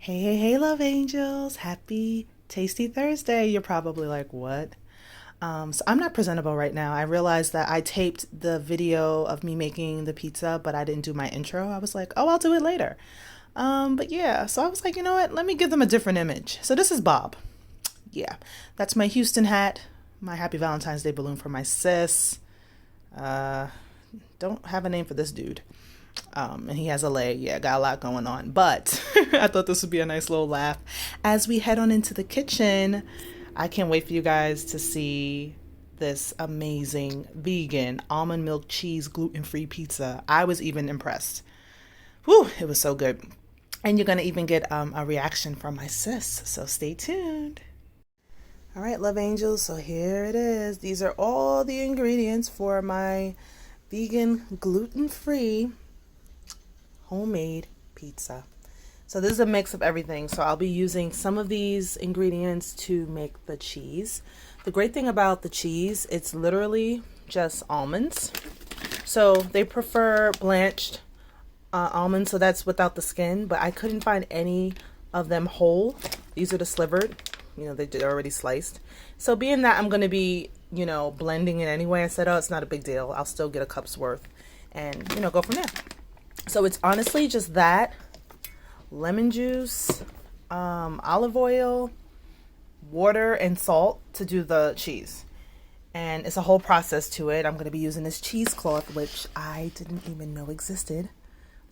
Hey, love angels. Happy Tasty Thursday. You're probably like, what? So I'm not presentable right now. I realized that I taped the video of me making the pizza, but I didn't do my intro. I was like, oh, I'll do it later. But yeah, so I was like, you know what? Let me give them a different image. So this is Bob. Yeah, that's my Houston hat, my Happy Valentine's Day balloon for my sis. Uh, don't have a name for this dude. And he has a leg. Yeah, got a lot going on. But I thought this would be a nice little laugh. As we head on into the kitchen, I can't wait for you guys to see this amazing vegan almond milk cheese gluten-free pizza. I was even impressed. Whew, it was so good. And you're going to even get a reaction from my sis. So stay tuned. All right, love angels. So here it is. These are all the ingredients for my vegan gluten-free homemade pizza. So this is a mix of everything. So I'll be using some of these ingredients to make the cheese. The great thing about the cheese, it's literally just almonds. So they prefer blanched almonds, so that's without the skin, but I couldn't find any of them whole. These are the slivered, they're already sliced. So being that I'm going to be, blending it anyway, I said, oh, it's not a big deal. I'll still get a cup's worth and, go from there. So it's honestly just that, lemon juice, olive oil, water, and salt to do the cheese. And it's a whole process to it. I'm going to be using this cheesecloth, which I didn't even know existed.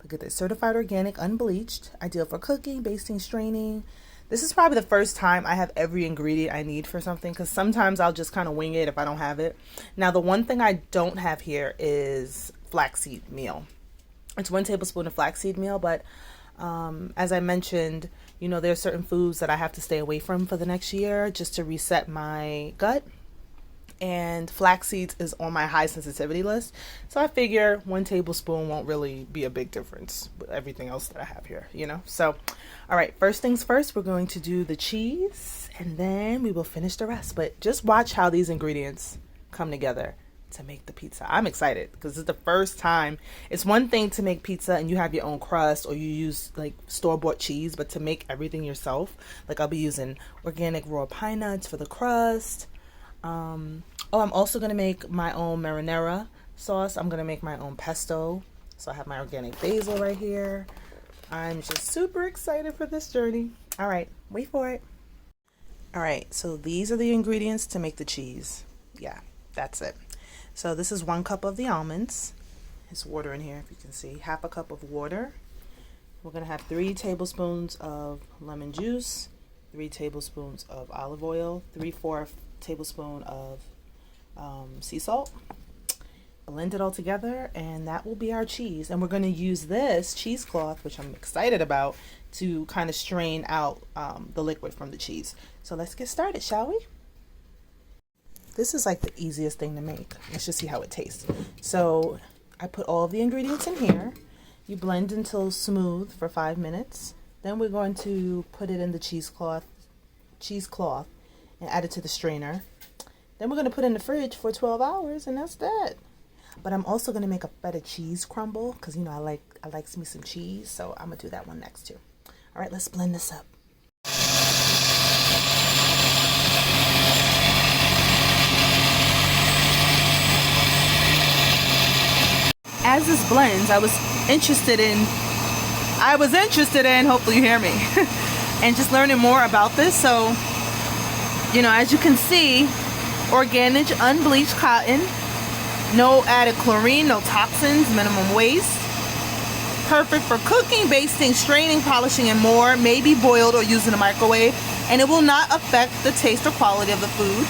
Look at this, certified organic, unbleached, ideal for cooking, basting, straining. This is probably the first time I have every ingredient I need for something, because sometimes I'll just kind of wing it if I don't have it. Now, the one thing I don't have here is flaxseed meal. It's 1 tablespoon of flaxseed meal, but as I mentioned, there are certain foods that I have to stay away from for the next year just to reset my gut. And flax seeds is on my high sensitivity list. So I figure 1 tablespoon won't really be a big difference with everything else that I have here, So, all right, first things first, we're going to do the cheese and then we will finish the rest. But just watch how these ingredients come together to make the pizza. I'm excited because it's the first time. It's one thing to make pizza and you have your own crust or you use like store-bought cheese, but to make everything yourself, like I'll be using organic raw pine nuts for the crust. I'm also going to make my own marinara sauce. I'm going to make my own pesto. So I have my organic basil right here. I'm just super excited for this journey. All right, wait for it. All right, so these are the ingredients to make the cheese. Yeah, that's it. So this is 1 cup of the almonds. There's water in here, if you can see. Half a cup of water. We're going to have 3 tablespoons of lemon juice, 3 tablespoons of olive oil, 3/4 tablespoon of sea salt. Blend it all together and that will be our cheese. And we're going to use this cheesecloth, which I'm excited about, to kind of strain out the liquid from the cheese. So let's get started, shall we? This is like the easiest thing to make. Let's just see how it tastes. So I put all of the ingredients in here. You blend until smooth for 5 minutes. Then we're going to put it in the cheesecloth and add it to the strainer. Then we're going to put it in the fridge for 12 hours and that's that. But I'm also going to make a feta cheese crumble because I like me some cheese, so I'm going to do that one next too. All right, let's blend this up. As this blends, I was interested in, hopefully you hear me, and just learning more about this. So, as you can see, organic, unbleached cotton, no added chlorine, no toxins, minimum waste. Perfect for cooking, basting, straining, polishing, and more. May be boiled or used in a microwave, and it will not affect the taste or quality of the food.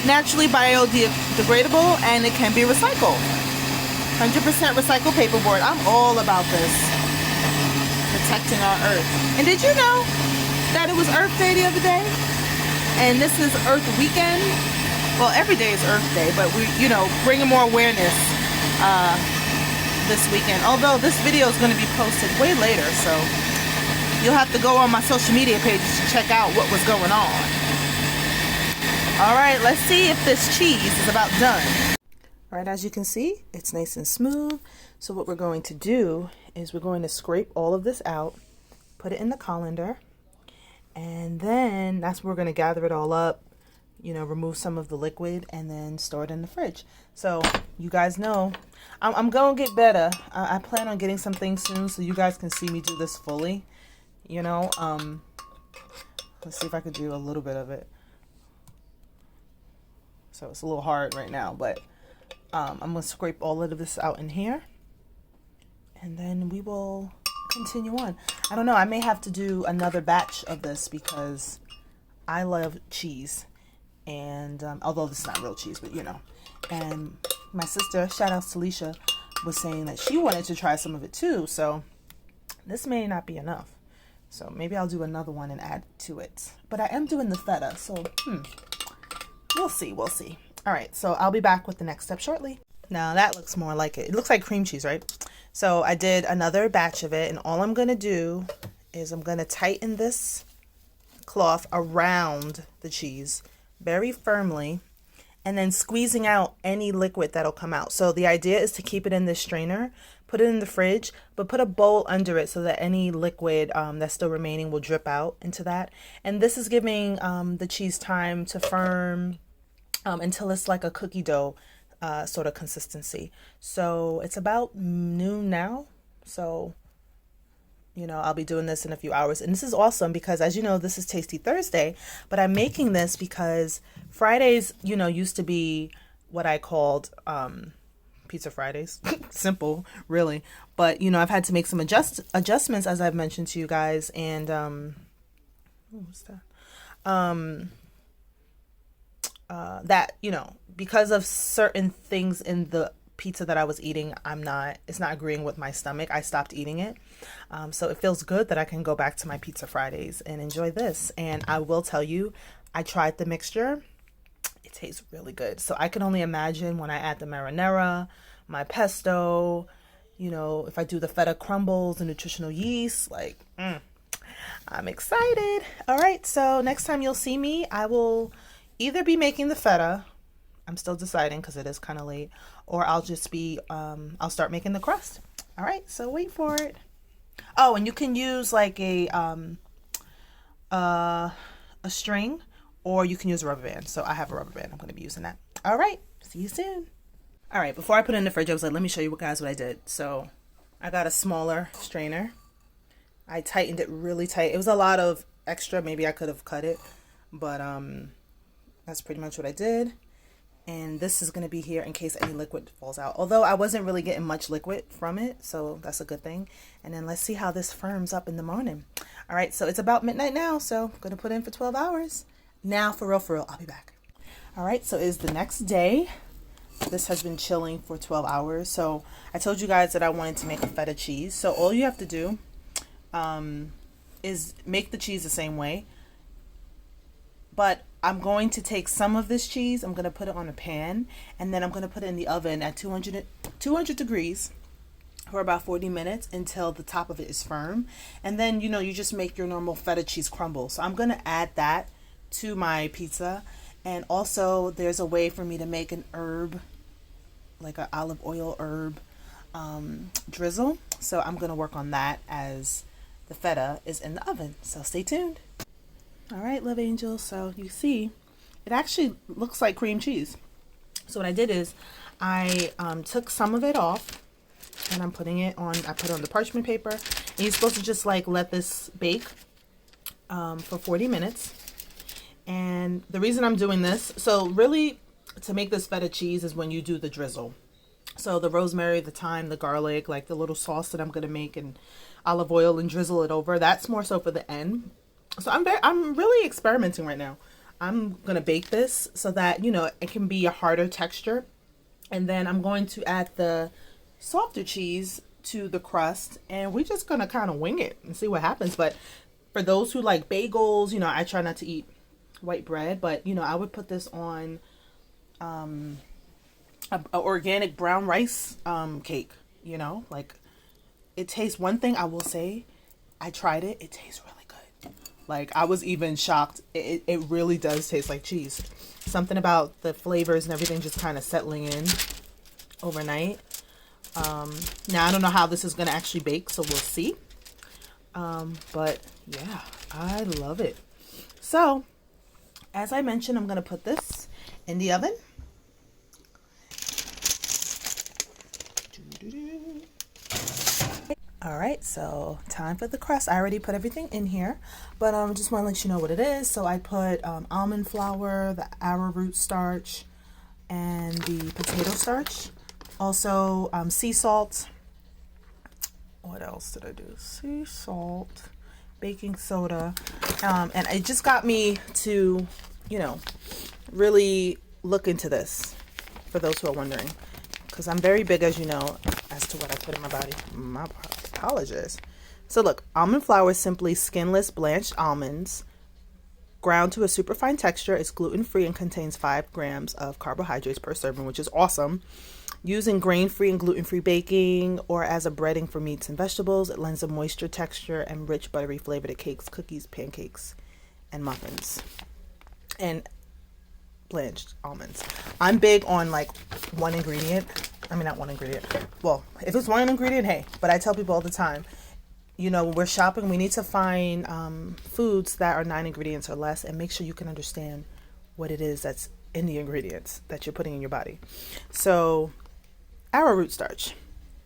Naturally biodegradable, and it can be recycled. 100% recycled paperboard. I'm all about this. Protecting our earth. And did you know that it was Earth Day the other day? And this is Earth Weekend. Well, every day is Earth Day, but we, bringing more awareness this weekend. Although this video is going to be posted way later, so you'll have to go on my social media pages to check out what was going on. All right, let's see if this cheese is about done. All right, as you can see, it's nice and smooth. So what we're going to do is we're going to scrape all of this out put it in the colander, and then that's where we're going to gather it all up, you know, remove some of the liquid, and then store it in the fridge. So you guys know I'm going to get better. I plan on getting some things soon so you guys can see me do this fully, you know. Let's see if I could do a little bit of it. So it's a little hard right now, but I'm going to scrape all of this out in here, and then we will continue on. I don't know, I may have to do another batch of this because I love cheese, and although this is not real cheese, but you know. And my sister, shout out to Alicia, was saying that she wanted to try some of it too, so this may not be enough. So maybe I'll do another one and add to it. But I am doing the feta, so we'll see, we'll see. All right, so I'll be back with the next step shortly. Now that looks more like it. It looks like cream cheese, right? So I did another batch of it, and all I'm gonna do is I'm gonna tighten this cloth around the cheese very firmly, and then squeezing out any liquid that'll come out. So the idea is to keep it in this strainer, put it in the fridge, but put a bowl under it so that any liquid that's still remaining will drip out into that. And this is giving the cheese time to firm until it's like a cookie dough sort of consistency. So it's about noon now. So, you know, I'll be doing this in a few hours. And this is awesome because, as you know, this is Tasty Thursday, but I'm making this because Fridays, you know, used to be what I called Pizza Fridays. Simple, really. But, you know, I've had to make some adjustments, as I've mentioned to you guys. And, what's that? That, you know, because of certain things in the pizza that I was eating, it's not agreeing with my stomach. I stopped eating it. So it feels good that I can go back to my Pizza Fridays and enjoy this. And I will tell you, I tried the mixture. It tastes really good. So I can only imagine when I add the marinara, my pesto, you know, if I do the feta crumbles, the nutritional yeast, like, I'm excited. All right. So next time you'll see me, I will either be making the feta. I'm still deciding because it is kind of late, or I'll just be, I'll start making the crust. All right, so wait for it. Oh, and you can use like a string, or you can use a rubber band. So I have a rubber band. I'm going to be using that. All right, see you soon. All right, before I put it in the fridge, I was like, let me show you guys what I did. So I got a smaller strainer. I tightened it really tight. It was a lot of extra. Maybe I could have cut it, but that's pretty much what I did. And this is going to be here in case any liquid falls out. Although I wasn't really getting much liquid from it, so that's a good thing. And then let's see how this firms up in the morning. All right, so it's about midnight now, so I'm going to put in for 12 hours. Now, for real, I'll be back. All right, so it's the next day. This has been chilling for 12 hours. So I told you guys that I wanted to make a feta cheese. So all you have to do is make the cheese the same way. But I'm going to take some of this cheese, I'm going to put it on a pan, and then I'm going to put it in the oven at 200 degrees for about 40 minutes until the top of it is firm. And then, you know, you just make your normal feta cheese crumble. So I'm going to add that to my pizza. And also there's a way for me to make an herb, like an olive oil herb drizzle. So I'm going to work on that as the feta is in the oven. So stay tuned. All right, love angels. So you see, it actually looks like cream cheese. So what I did is I took some of it off, and I'm putting it on, I put it on the parchment paper. And you're supposed to just like let this bake for 40 minutes. And the reason I'm doing this, so really to make this feta cheese is when you do the drizzle. So the rosemary, the thyme, the garlic, like the little sauce that I'm going to make, and olive oil and drizzle it over. That's more so for the end. So I'm really experimenting right now. I'm going to bake this so that, you know, it can be a harder texture. And then I'm going to add the softer cheese to the crust, and we're just going to kind of wing it and see what happens. But for those who like bagels, you know, I try not to eat white bread, but, you know, I would put this on a organic brown rice cake, you know, like it tastes, one thing I will say, I tried it. It tastes really good. Like I was even shocked. It really does taste like cheese. Something about the flavors and everything just kind of settling in overnight. Now I don't know how this is going to actually bake, so we'll see. But yeah, I love it. So as I mentioned, I'm going to put this in the oven. All right, so time for the crust. I already put everything in here, but just want to let you know what it is. So I put almond flour, the arrowroot starch, and the potato starch. Also sea salt. What else did I do? Sea salt, baking soda, and it just got me to, you know, really look into this, for those who are wondering, because I'm very big, as you know, as to what I put in my body. My apologies. So look, almond flour is simply skinless blanched almonds ground to a superfine texture. It's gluten-free and contains 5 grams of carbohydrates per serving, which is awesome. Using grain-free and gluten-free baking or as a breading for meats and vegetables, it lends a moisture, texture, and rich buttery flavor to cakes, cookies, pancakes, and muffins. And blanched almonds. I'm big on like one ingredient. I mean, not one ingredient. Well, if it's one ingredient, hey, but I tell people all the time, you know, when we're shopping, we need to find foods that are 9 ingredients or less, and make sure you can understand what it is that's in the ingredients that you're putting in your body. So arrowroot starch,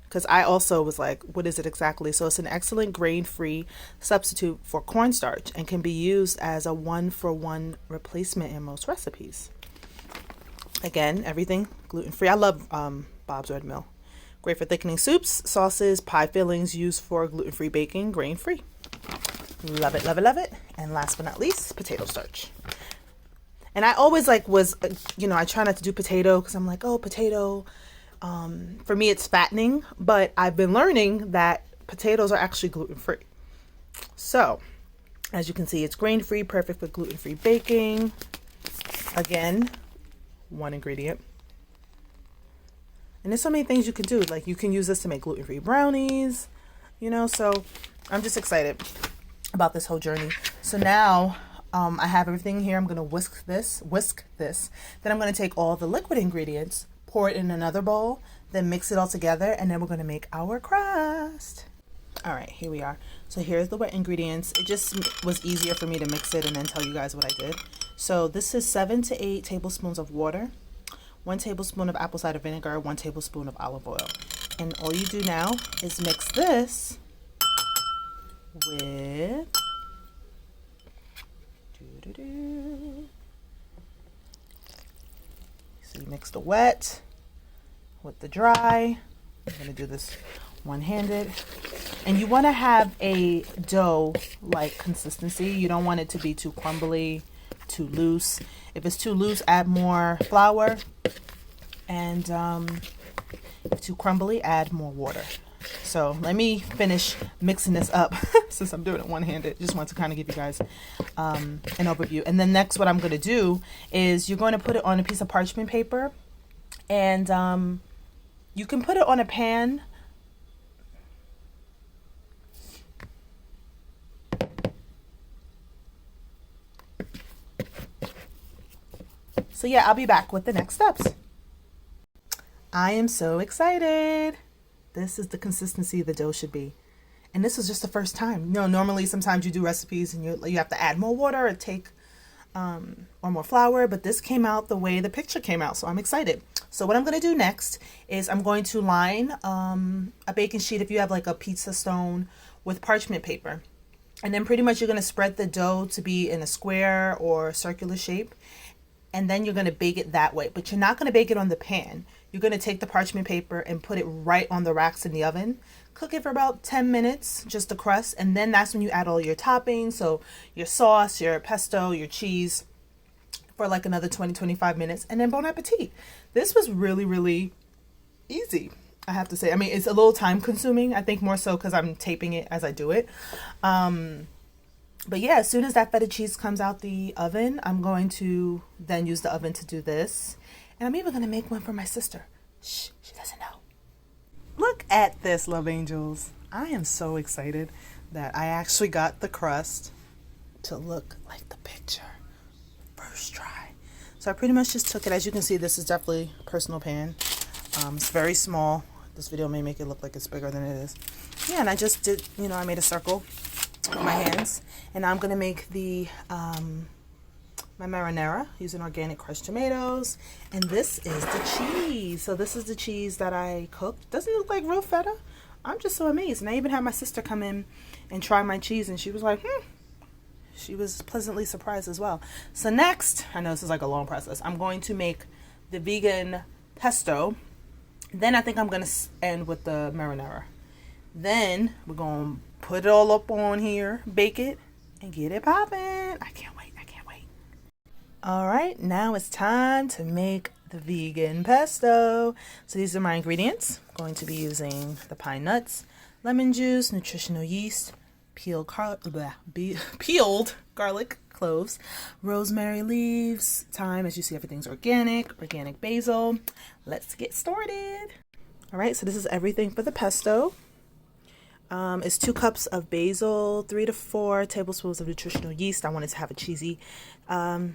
because I also was like, what is it exactly? So it's an excellent grain-free substitute for cornstarch and can be used as a 1-for-1 replacement in most recipes. Again, everything gluten-free. I love Bob's Red Mill. Great for thickening soups, sauces, pie fillings, used for gluten-free baking, grain-free. Love it, love it, love it. And last but not least, potato starch. And I always like was, you know, I try not to do potato because I'm like, oh, potato. For me, it's fattening, but I've been learning that potatoes are actually gluten-free. So, as you can see, it's grain-free, perfect for gluten-free baking. Again, 1 ingredient. And there's so many things you can do. Like you can use this to make gluten-free brownies, you know, so I'm just excited about this whole journey. So now I have everything here. I'm going to whisk this. Then I'm going to take all the liquid ingredients, pour it in another bowl, then mix it all together, and then we're going to make our crust. All right, here we are. So here's the wet ingredients. It just was easier for me to mix it and then tell you guys what I did. So this is 7 to 8 tablespoons of water, 1 tablespoon of apple cider vinegar, 1 tablespoon of olive oil. And all you do now is mix this with so you mix the wet with the dry. I'm going to do this one-handed. And you want to have a dough-like consistency. You don't want it to be too crumbly, too loose. If it's too loose, add more flour. And if too crumbly, add more water. So let me finish mixing this up since I'm doing it one-handed. Just want to kind of give you guys an overview. And then next what I'm going to do is you're going to put it on a piece of parchment paper. And you can put it on a pan. So yeah, I'll be back with the next steps. I am so excited. This is the consistency the dough should be. And this is just the first time. You know, normally sometimes you do recipes and you have to add more water or take or more flour, but this came out the way the picture came out, so I'm excited. So what I'm going to do next is I'm going to line a baking sheet, if you have like a pizza stone, with parchment paper. And then pretty much you're going to spread the dough to be in a square or circular shape. And then you're going to bake it that way. But you're not going to bake it on the pan. You're going to take the parchment paper and put it right on the racks in the oven. Cook it for about 10 minutes, just the crust. And then that's when you add all your toppings. So your sauce, your pesto, your cheese, for like another 20-25 minutes. And then bon appetit. This was really, really easy, I have to say. I mean, it's a little time consuming. I think more so because I'm taping it as I do it. But yeah, as soon as that feta cheese comes out the oven, I'm going to then use the oven to do this. And I'm even going to make one for my sister. Shh, she doesn't know. Look at this, love angels. I am so excited that I actually got the crust to look like the picture. First try. So I pretty much just took it. As you can see, this is definitely a personal pan. It's very small. This video may make it look like it's bigger than it is. Yeah, and I just did, you know, I made a circle with my hands. And now I'm going to make the my marinara using organic crushed tomatoes. And this is the cheese. So this is the cheese that I cooked. Doesn't it look like real feta? I'm just so amazed. And I even had my sister come in and try my cheese, and she was like, She was pleasantly surprised as well. So next, I know this is like a long process, I'm going to make the vegan pesto. Then I think I'm going to end with the marinara. Then we're going to put it all up on here, bake it, and get it popping. I can't wait. I can't wait. All right, now it's time to make the vegan pesto. So these are my ingredients. I'm going to be using the pine nuts, lemon juice, nutritional yeast, peeled garlic cloves, rosemary leaves, thyme. As you see, everything's organic basil. Let's get started. All right, so this is everything for the pesto. It's 2 cups of basil, 3 to 4 tablespoons of nutritional yeast. I wanted to have a cheesy, quote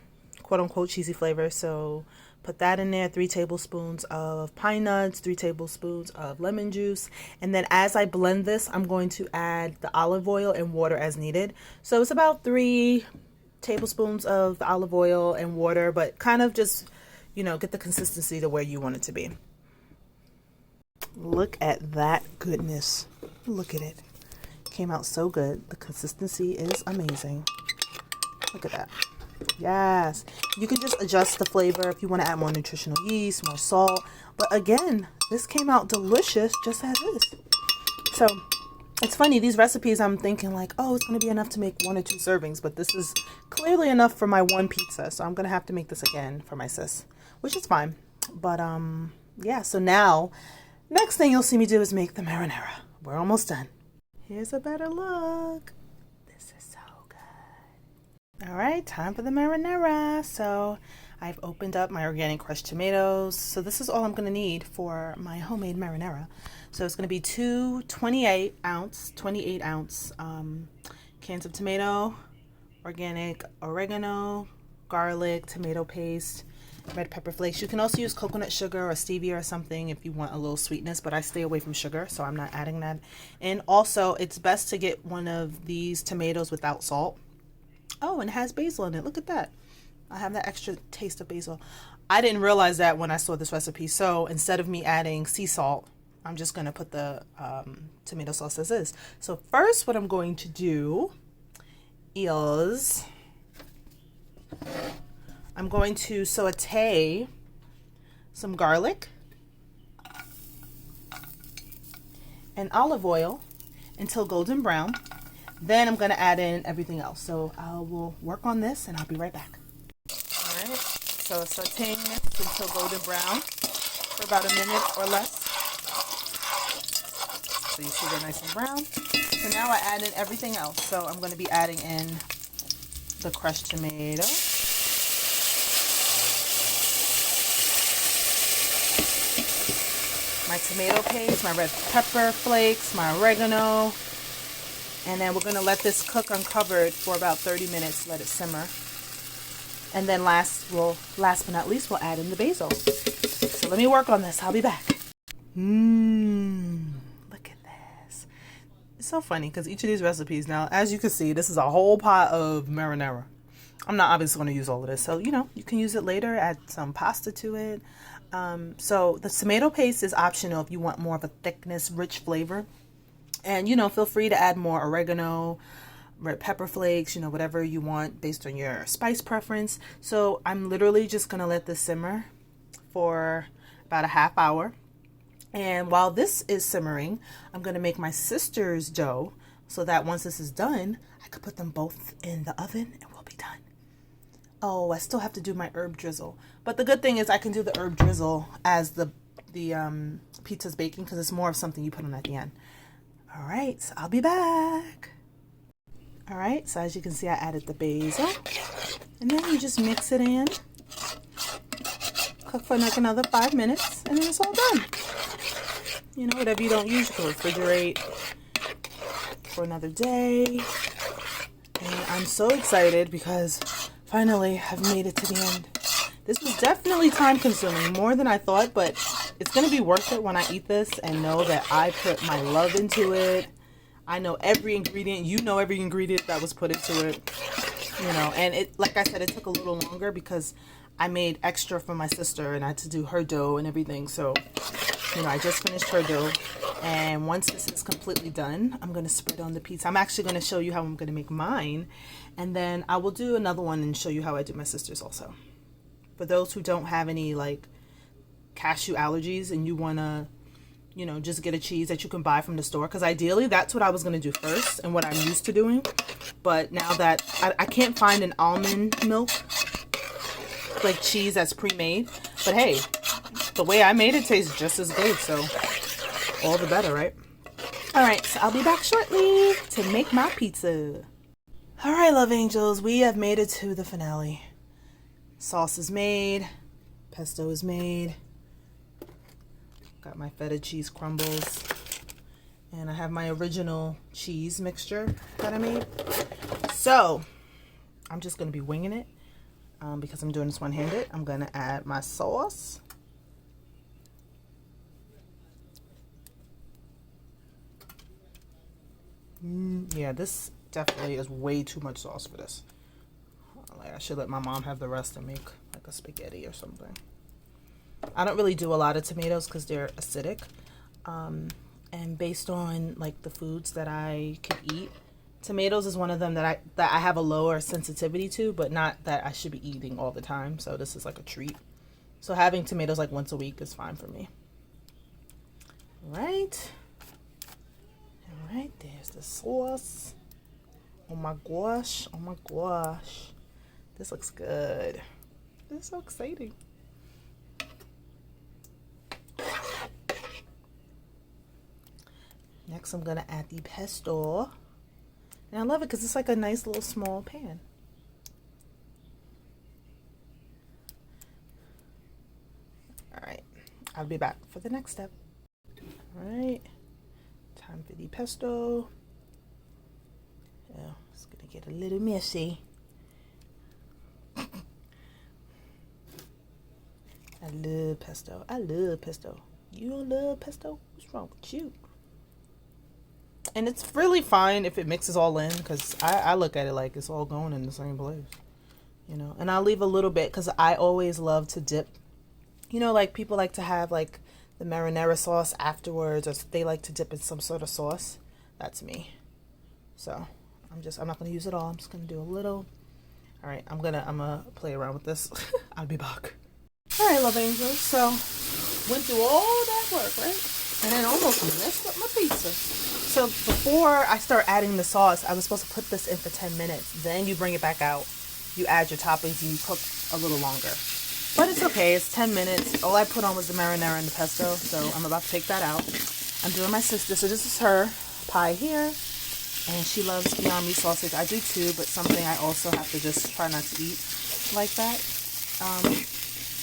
unquote cheesy flavor, so put that in there. 3 tablespoons of pine nuts, 3 tablespoons of lemon juice. And then as I blend this, I'm going to add the olive oil and water as needed. So it's about 3 tablespoons of the olive oil and water, but kind of just, get the consistency to where you want it to be. Look at that goodness. Look at it. Came out so good. The consistency is amazing. Look at that. Yes. You can just adjust the flavor if you want to add more nutritional yeast, more salt. But again, this came out delicious just as is. So it's funny, these recipes I'm thinking like, oh, it's going to be enough to make 1 or 2 servings, but this is clearly enough for my 1 pizza. So I'm going to have to make this again for my sis, which is fine. But yeah, so now next thing you'll see me do is make the marinara. We're almost done. Here's a better look. This is so good. All right, time for the marinara. So I've opened up my organic crushed tomatoes. So this is all I'm going to need for my homemade marinara. So it's going to be 2 28 ounce cans of tomato, organic oregano, garlic, tomato paste, red pepper flakes. You can also use coconut sugar or stevia or something if you want a little sweetness, but I stay away from sugar, so I'm not adding that. And also, it's best to get one of these tomatoes without salt. Oh, and it has basil in it. Look at that. I have that extra taste of basil. I didn't realize that when I saw this recipe, so instead of me adding sea salt, I'm just going to put the tomato sauce as is. So first, what I'm going to do is I'm going to saute some garlic and olive oil until golden brown. Then I'm going to add in everything else. So I will work on this and I'll be right back. All right, so sauteing this until golden brown for about a minute or less. So you see they're nice and brown. So now I add in everything else. So I'm going to be adding in the crushed tomato, my tomato paste, my red pepper flakes, my oregano, and then we're going to let this cook uncovered for about 30 minutes, let it simmer. And then last but not least, we'll add in the basil. So let me work on this. I'll be back. Look at this. It's so funny because each of these recipes, now, as you can see, this is a whole pot of marinara. I'm not obviously going to use all of this. So, you can use it later, add some pasta to it. So the tomato paste is optional if you want more of a thickness, rich flavor. And, feel free to add more oregano, red pepper flakes, whatever you want based on your spice preference. So I'm literally just going to let this simmer for about a half hour. And while this is simmering, I'm going to make my sister's dough so that once this is done, I could put them both in the oven and we'll be done. Oh, I still have to do my herb drizzle. But the good thing is I can do the herb drizzle as the pizza's baking because it's more of something you put on at the end. All right, so I'll be back. All right, so as you can see, I added the basil. And then you just mix it in. Cook for like another 5 minutes, and then it's all done. Whatever you don't use, you can refrigerate for another day. And I'm so excited because finally I've made it to the end. This was definitely time consuming, more than I thought, but it's going to be worth it when I eat this and know that I put my love into it. I know every ingredient. You know every ingredient that was put into it. You know, and it, like I said, it took a little longer because I made extra for my sister and I had to do her dough and everything. So, you know, I just finished her dough. And once this is completely done, I'm going to spread on the pizza. I'm actually going to show you how I'm going to make mine. And then I will do another one and show you how I do my sister's also. For those who don't have any like cashew allergies and you want to, you know, just get a cheese that you can buy from the store, because ideally that's what I was going to do first and what I'm used to doing. But now that I can't find an almond milk like cheese that's pre-made, but hey, the way I made it tastes just as good, so all the better, right? All right, so I'll be back shortly to make my pizza. All right, love angels, we have made it to the finale. Sauce is made, pesto is made, got my feta cheese crumbles, and I have my original cheese mixture that I made. So I'm just gonna be winging it because I'm doing this one-handed. I'm gonna add my sauce. Yeah, this definitely is way too much sauce for this. Like, I should let my mom have the rest and make like a spaghetti or something. I don't really do a lot of tomatoes because they're acidic. And based on like the foods that I could eat, tomatoes is one of them that I have a lower sensitivity to, but not that I should be eating all the time. So this is like a treat. So having tomatoes like once a week is fine for me. All right. All right, there's the sauce. Oh my gosh. Oh my gosh. This looks good. This is so exciting. Next, I'm gonna add the pesto. And I love it because it's like a nice little small pan. All right, I'll be back for the next step. All right, time for the pesto. Oh, it's gonna get a little messy. I love pesto. I love pesto. You don't love pesto? What's wrong with you? And it's really fine if it mixes all in, because I look at it like it's all going in the same place, you know. And I'll leave a little bit because I always love to dip. You know, like people like to have like the marinara sauce afterwards, or they like to dip in some sort of sauce. That's me. So I'm not gonna use it all. I'm just gonna do a little. All right, I'm gonna play around with this. I'll be back. All right, love angels. So went through all that work, right? And then almost messed up my pizza. So before I start adding the sauce, I was supposed to put this in for 10 minutes. Then you bring it back out. You add your toppings and you cook a little longer. But it's okay. It's 10 minutes. All I put on was the marinara and the pesto. So I'm about to take that out. I'm doing my sister. So this is her pie here. And she loves Beyond Meat sausage. I do too, but something I also have to just try not to eat like that.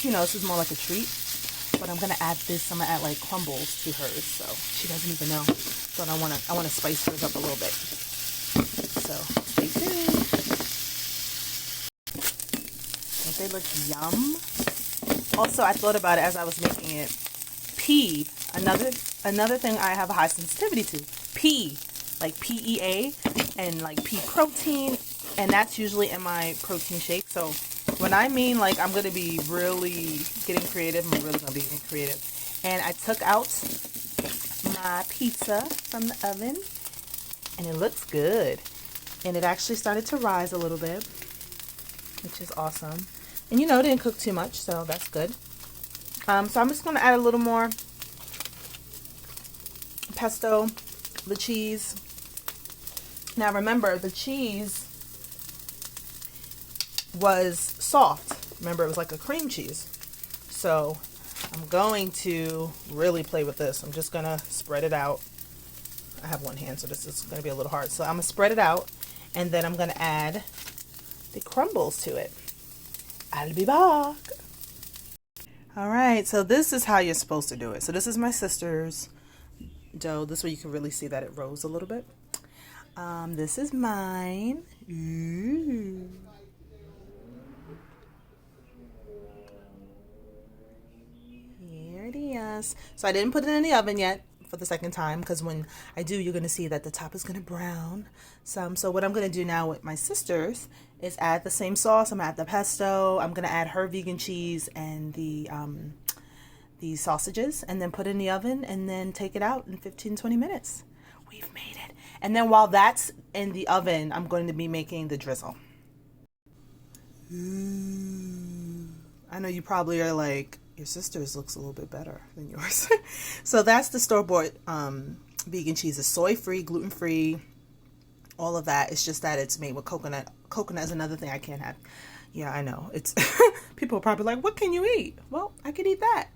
You know, this is more like a treat. But I'm gonna add this. I'm gonna add like crumbles to hers, so she doesn't even know. So I wanna spice hers up a little bit. So stay tuned. Don't they look yum? Also, I thought about it as I was making it. Pea, another thing I have a high sensitivity to. Pea, like PEA, and like pea protein, and that's usually in my protein shake. So when I mean like I'm gonna be really getting creative, I'm really gonna be getting creative. And I took out my pizza from the oven, and it looks good. And it actually started to rise a little bit, which is awesome. And you know, it didn't cook too much, so that's good. So I'm just gonna add a little more pesto, the cheese. Now remember, the cheese was soft. Remember, it was like a cream cheese. So I'm going to really play with this. I'm just gonna spread it out. I have one hand, so this is gonna be a little hard. So I'm gonna spread it out, and then I'm gonna add the crumbles to it. I'll be back. All right, so this is how you're supposed to do it. So this is my sister's dough. This way you can really see that it rose a little bit. This is mine. Ooh. Here it is. So I didn't put it in the oven yet for the second time, because when I do, you're going to see that the top is going to brown some. So what I'm going to do now with my sisters is add the same sauce. I'm going to add the pesto. I'm going to add her vegan cheese and the sausages, and then put it in the oven and then take it out in 15-20 minutes. We've made it. And then while that's in the oven, I'm going to be making the drizzle. I know you probably are like, your sister's looks a little bit better than yours. So that's the store-bought vegan cheese. It's soy-free, gluten-free, all of that. It's just that it's made with coconut. Coconut is another thing I can't have. Yeah, I know. It's people are probably like, what can you eat? Well, I could eat that.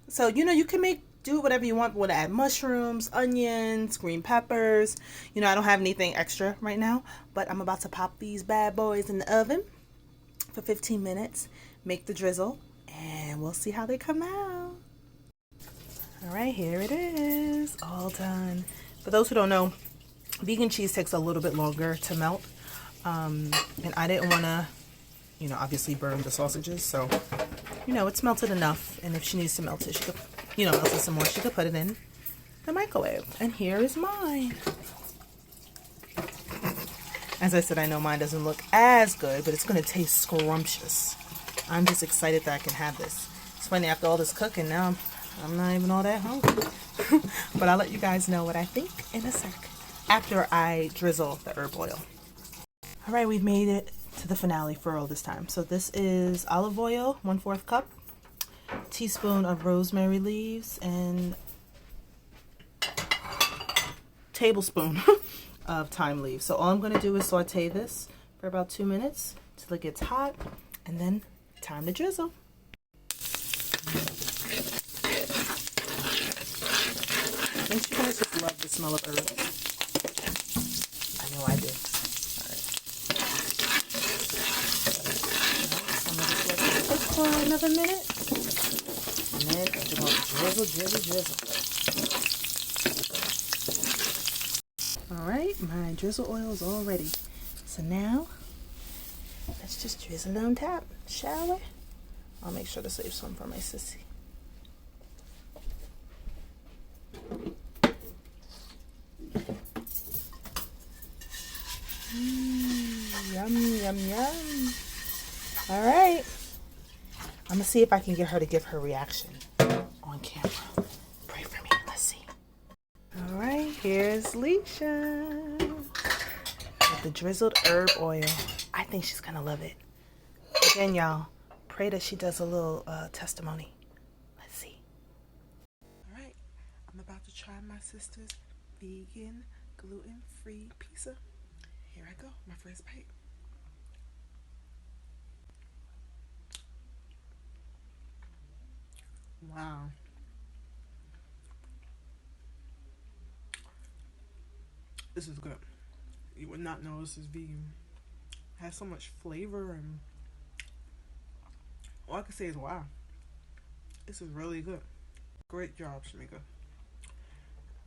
So, you know, you can do whatever you want. Want to add mushrooms, onions, green peppers. You know, I don't have anything extra right now, but I'm about to pop these bad boys in the oven for 15 minutes, make the drizzle, and we'll see how they come out. All right, here it is, all done. For those who don't know, vegan cheese takes a little bit longer to melt, and I didn't want to, you know, obviously burn the sausages, so, you know, it's melted enough, and if she needs to melt it, she could, you know, melt it some more, she could put it in the microwave. And here is mine. As I said, I know mine doesn't look as good, but it's going to taste scrumptious. I'm just excited that I can have this. It's funny, after all this cooking, now I'm not even all that hungry. But I'll let you guys know what I think in a sec, after I drizzle the herb oil. All right, we've made it to the finale for all this time. So this is olive oil, 1/4 cup, teaspoon of rosemary leaves, and tablespoon of thyme leaves. So all I'm going to do is saute this for about 2 minutes till it gets hot, and then time to drizzle. Don't you guys just love the smell of herbs? I know I do. All right. So I'm going to just let this cook for another minute, and then we're going to drizzle, drizzle, drizzle. All right, my drizzle oil is all ready. So now, let's just drizzle on top, shall we? I'll make sure to save some for my sissy. Yum, yum, yum. All right. I'm going to see if I can get her to give her reaction on camera. Pray for me. Let's see. All right, here's Leisha with the drizzled herb oil. I think she's going to love it. Again, y'all, pray that she does a little testimony. Let's see. All right, I'm about to try my sister's vegan, gluten-free pizza. Here I go, my first bite. Wow. This is good. You would not know this is vegan. It has so much flavor, and all I can say is wow. This is really good. Great job, Shamika.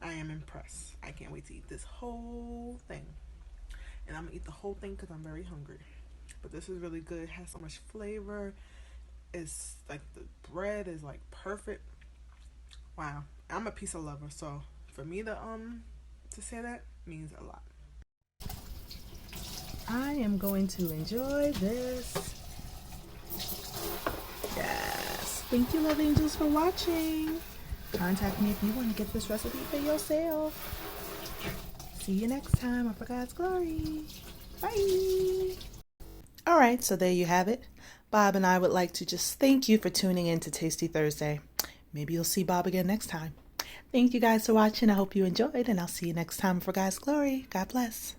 I am impressed. I can't wait to eat this whole thing. And I'm gonna eat the whole thing because I'm very hungry. But this is really good. It has so much flavor. It's like the bread is like perfect. Wow. I'm a pizza lover, so for me to say that means a lot. I am going to enjoy this. Yes. Thank you, love angels, for watching. Contact me if you want to get this recipe for yourself. See you next time for God's glory. Bye. All right, so there you have it. Bob and I would like to just thank you for tuning in to Tasty Thursday. Maybe you'll see Bob again next time. Thank you guys for watching. I hope you enjoyed, and I'll see you next time for God's glory. God bless.